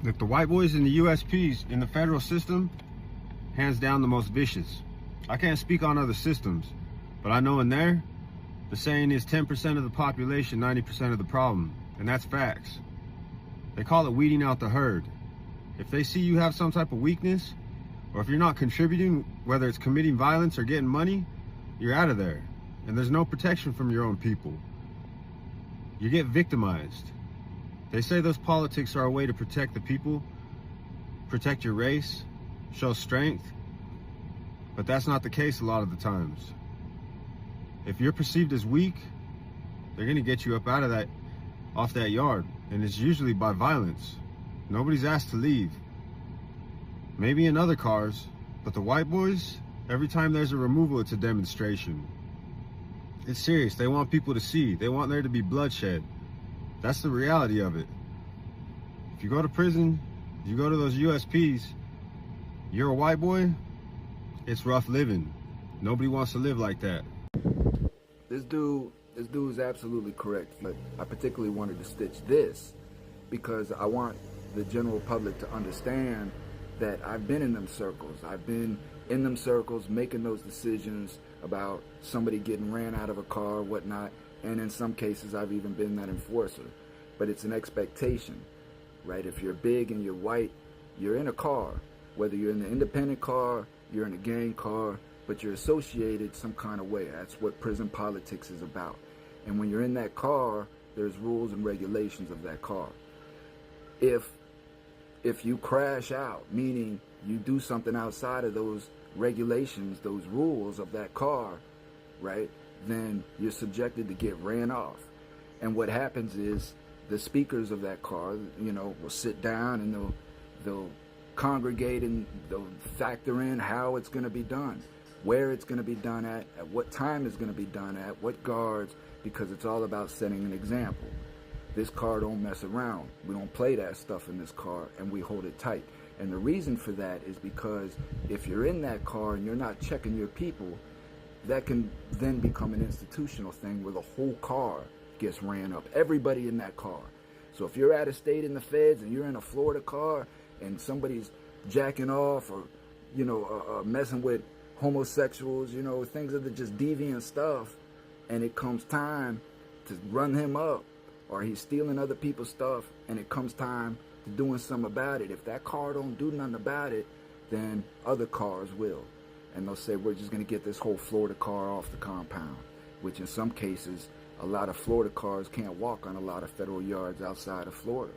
Look, the white boys and the USPs in the federal system, hands down the most vicious. I can't speak on other systems, but I know in there, the saying is 10% of the population, 90% of the problem, and that's facts. They call it weeding out the herd. If they see you have some type of weakness, or if you're not contributing, whether it's committing violence or getting money, you're out of there. And there's no protection from your own people. You get victimized. They say those politics are a way to protect the people, protect your race, show strength, but that's not the case a lot of the times. If you're perceived as weak, they're gonna get you up out of that, off that yard, and it's usually by violence. Nobody's asked to leave. Maybe in other cars, but the white boys, every time there's a removal, it's a demonstration. It's serious. They want people to see. They want there to be bloodshed. That's the reality of it. If you go to prison, you go to those USPs, you're a white boy, it's rough living. Nobody wants to live like that. This dude is absolutely correct. But I particularly wanted to stitch this because I want the general public to understand that I've been in them circles. I've been in them circles making those decisions about somebody getting ran out of a car or whatnot. And in some cases, I've even been that enforcer. But it's an expectation, right? If you're big and you're white, you're in a car. Whether you're in the independent car, you're in a gang car, but you're associated some kind of way. That's what prison politics is about. And when you're in that car, there's rules and regulations of that car. If you crash out, meaning you do something outside of those regulations, those rules of that car, right, then you're subjected to get ran off. And what happens is the speakers of that car, will sit down and they'll congregate and they'll factor in how it's going to be done, where it's going to be done at what time it's going to be done at, what guards, because it's all about setting an example. This car don't mess around. We don't play that stuff in this car, and we hold it tight. And the reason for that is because if you're in that car and you're not checking your people, that can then become an institutional thing where the whole car gets ran up. Everybody in that car. So if you're out of state in the feds and you're in a Florida car and somebody's jacking off or, messing with homosexuals, things of the just deviant stuff, and it comes time to run him up, or he's stealing other people's stuff, and it comes time to doing something about it. If that car don't do nothing about it, then other cars will. And they'll say, we're just going to get this whole Florida car off the compound, which in some cases, a lot of Florida cars can't walk on a lot of federal yards outside of Florida.